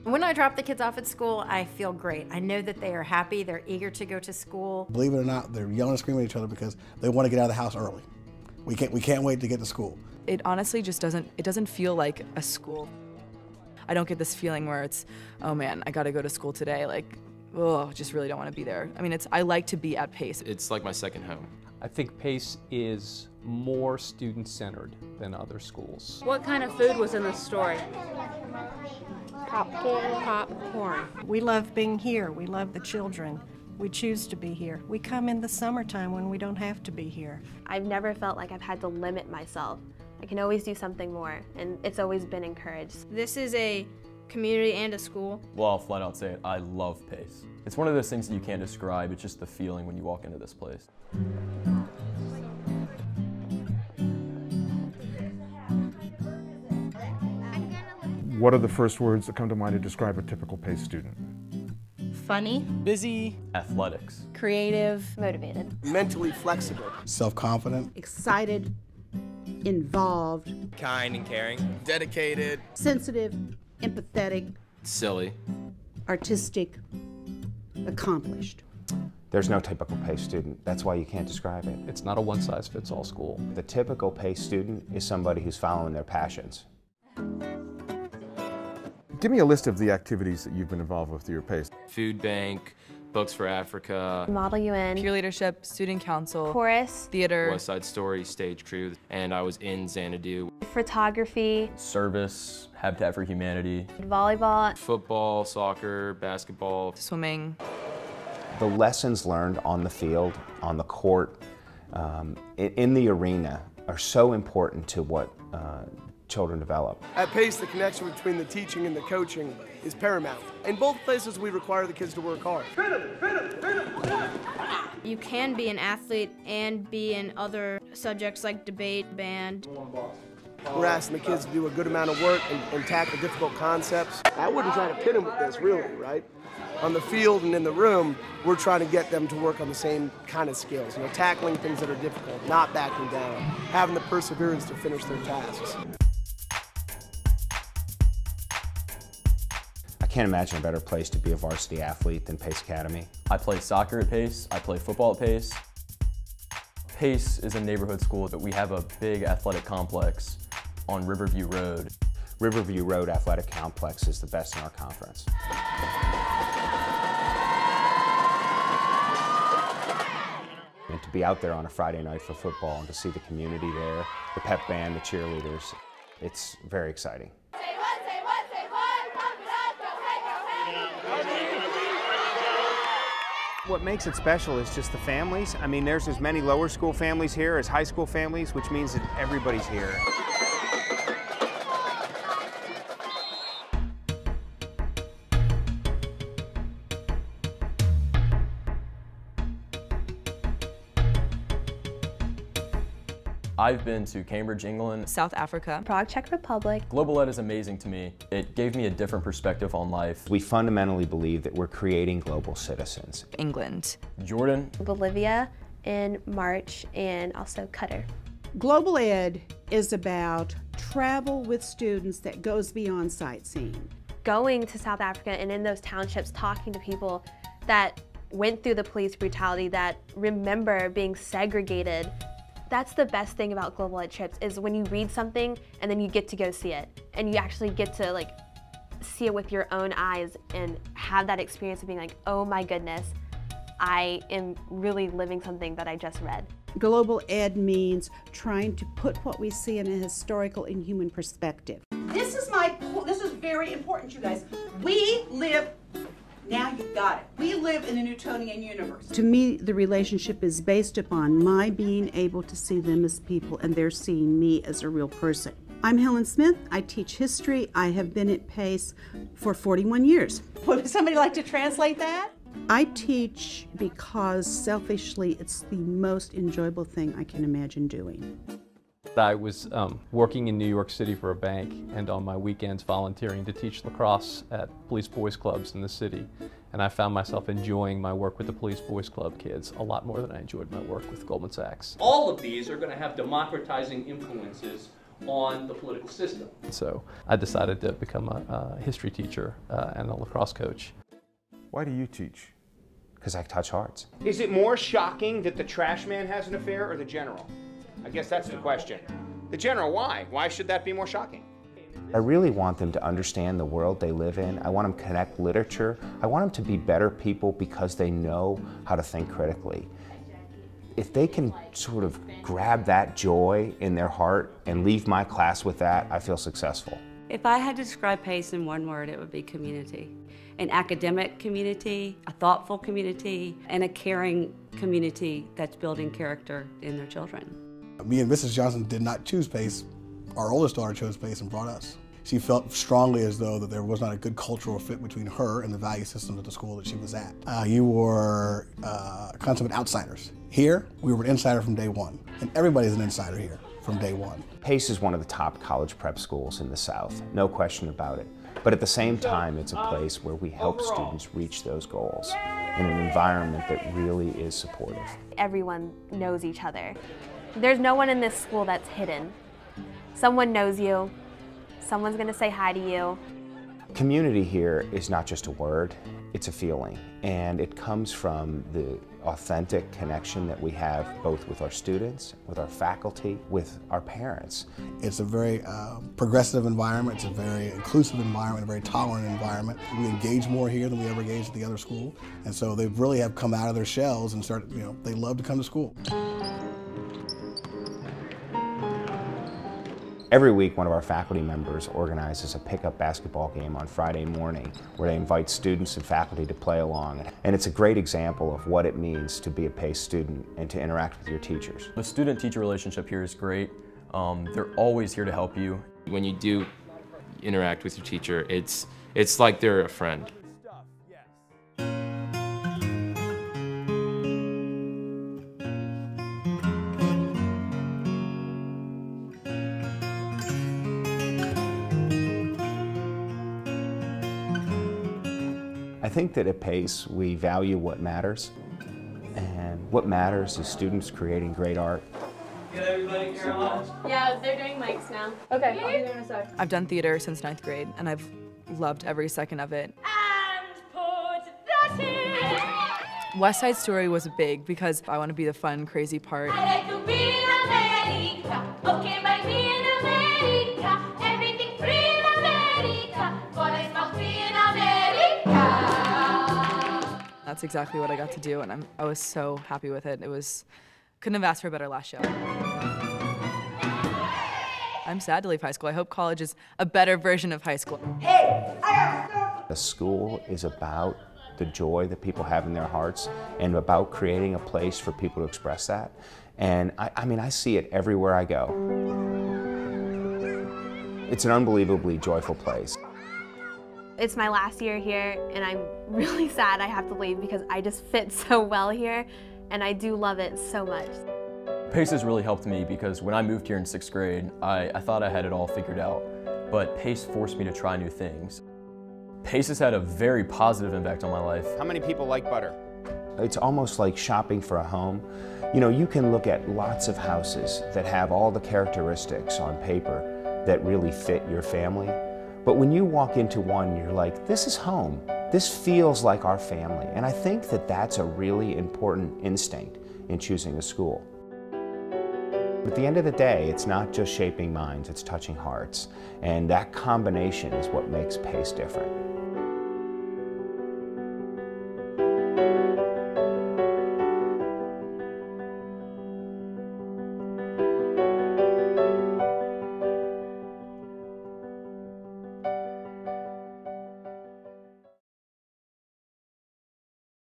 When I drop the kids off at school, I feel great. I know that they are happy, they're eager to go to school. Believe it or not, they're yelling and screaming at each other because they want to get out of the house early. We can't wait to get to school. It honestly just doesn't feel like a school. I don't get this feeling where it's, oh man, I gotta go to school today. Like, oh, just really don't want to be there. I mean, I like to be at Pace. It's like my second home. I think Pace is more student-centered than other schools. What kind of food was in the story? Popcorn. We love being here. We love the children. We choose to be here. We come in the summertime when we don't have to be here. I've never felt like I've had to limit myself. I can always do something more, and it's always been encouraged. This is a community and a school. Well, I'll flat out say it, I love Pace. It's one of those things that you can't describe, it's just the feeling when you walk into this place. What are the first words that come to mind to describe a typical Pace student? Funny. Busy. Athletics. Creative. Motivated. Mentally flexible. Self-confident. Excited. Involved. Kind and caring. Dedicated. Sensitive. Empathetic. Silly. Artistic. Accomplished. There's no typical Pace student. That's why you can't describe it. It's not a one-size-fits-all school. The typical Pace student is somebody who's following their passions. Give me a list of the activities that you've been involved with through your Pace. Food bank, Books for Africa, Model UN, Peer leadership, student council, chorus, theater, West Side Story, stage crew, and I was in Xanadu. photography, Service, Habitat for Humanity, volleyball, football, soccer, basketball, swimming. The lessons learned on the field, on the court, in the arena are so important to what children develop. At Pace, the connection between the teaching and the coaching is paramount. In both places, we require the kids to work hard. You can be an athlete and be in other subjects like debate, band. We're asking the kids to do a good amount of work and tackle difficult concepts. I wouldn't try to pit them with this, really, right? On the field and in the room, we're trying to get them to work on the same kind of skills, tackling things that are difficult, not backing down, having the perseverance to finish their tasks. I can't imagine a better place to be a varsity athlete than Pace Academy. I play soccer at Pace, I play football at Pace. Pace is a neighborhood school, but we have a big athletic complex on Riverview Road. Riverview Road Athletic Complex is the best in our conference. And to be out there on a Friday night for football and to see the community there, the pep band, the cheerleaders, it's very exciting. What makes it special is just the families. I mean, there's as many lower school families here as high school families, which means that everybody's here. I've been to Cambridge, England, South Africa, Prague, Czech Republic. Global Ed is amazing to me. It gave me a different perspective on life. We fundamentally believe that we're creating global citizens. England, Jordan, Bolivia in March, and also Qatar. Global Ed is about travel with students that goes beyond sightseeing. Going to South Africa and in those townships talking to people that went through the police brutality, that remember being segregated. That's the best thing about Global Ed trips is when you read something and then you get to go see it. And you actually get to see it with your own eyes and have that experience of being like, oh my goodness, I am really living something that I just read. Global Ed means trying to put what we see in a historical and human perspective. This is very important, you guys. We live, now you've got it. We live in a Newtonian universe. To me, the relationship is based upon my being able to see them as people and they're seeing me as a real person. I'm Helen Smith. I teach history. I have been at Pace for 41 years. Would somebody like to translate that? I teach because selfishly it's the most enjoyable thing I can imagine doing. I was working in New York City for a bank and on my weekends volunteering to teach lacrosse at police boys clubs in the city. And I found myself enjoying my work with the police boys club kids a lot more than I enjoyed my work with Goldman Sachs. All of these are going to have democratizing influences on the political system. So I decided to become a history teacher and a lacrosse coach. Why do you teach? Because I touch hearts. Is it more shocking that the trash man has an affair or the general? I guess that's the question. The general, why? Why should that be more shocking? I really want them to understand the world they live in. I want them to connect literature. I want them to be better people because they know how to think critically. If they can sort of grab that joy in their heart and leave my class with that, I feel successful. If I had to describe PACE in one word, it would be community. An academic community, a thoughtful community, and a caring community that's building character in their children. Me and Mrs. Johnson did not choose PACE. Our oldest daughter chose PACE and brought us. She felt strongly as though that there was not a good cultural fit between her and the value systems at the school that she was at. You were consummate outsiders. Here, we were an insider from day one, and everybody's an insider here from day one. PACE is one of the top college prep schools in the South, no question about it. But at the same time, it's a place where we help students reach those goals in an environment that really is supportive. Everyone knows each other. There's no one in this school that's hidden. Someone knows you. Someone's gonna say hi to you. Community here is not just a word, it's a feeling. And it comes from the authentic connection that we have both with our students, with our faculty, with our parents. It's a very progressive environment, it's a very inclusive environment, a very tolerant environment. We engage more here than we ever engaged at the other school. And so they really have come out of their shells and started, they love to come to school. Every week, one of our faculty members organizes a pickup basketball game on Friday morning where they invite students and faculty to play along. And it's a great example of what it means to be a PACE student and to interact with your teachers. The student-teacher relationship here is great. They're always here to help you. When you do interact with your teacher, it's like they're a friend. I think that at PACE, we value what matters. And what matters is students creating great art. Get everybody, Caroline? Yeah, they're doing mics now. Okay, I'll be there in a sec. I've done theater since 9th grade, and I've loved every second of it. West Side Story was big because I want to be the fun, crazy part. I like to be in America. Okay, by me in America. Everything free in America. But I must be in America. That's exactly what I got to do, and I was so happy with it. Couldn't have asked for a better last show. I'm sad to leave high school. I hope college is a better version of high school. Hey, I am so... The school is about the joy that people have in their hearts and about creating a place for people to express that. And I see it everywhere I go. It's an unbelievably joyful place. It's my last year here, and I'm really sad I have to leave because I just fit so well here, and I do love it so much. PACE has really helped me because when I moved here in 6th grade, I thought I had it all figured out, but PACE forced me to try new things. PACE has had a very positive impact on my life. How many people like butter? It's almost like shopping for a home. You can look at lots of houses that have all the characteristics on paper that really fit your family. But when you walk into one, you're like, this is home. This feels like our family. And I think that that's a really important instinct in choosing a school. At the end of the day, it's not just shaping minds, it's touching hearts. And that combination is what makes PACE different.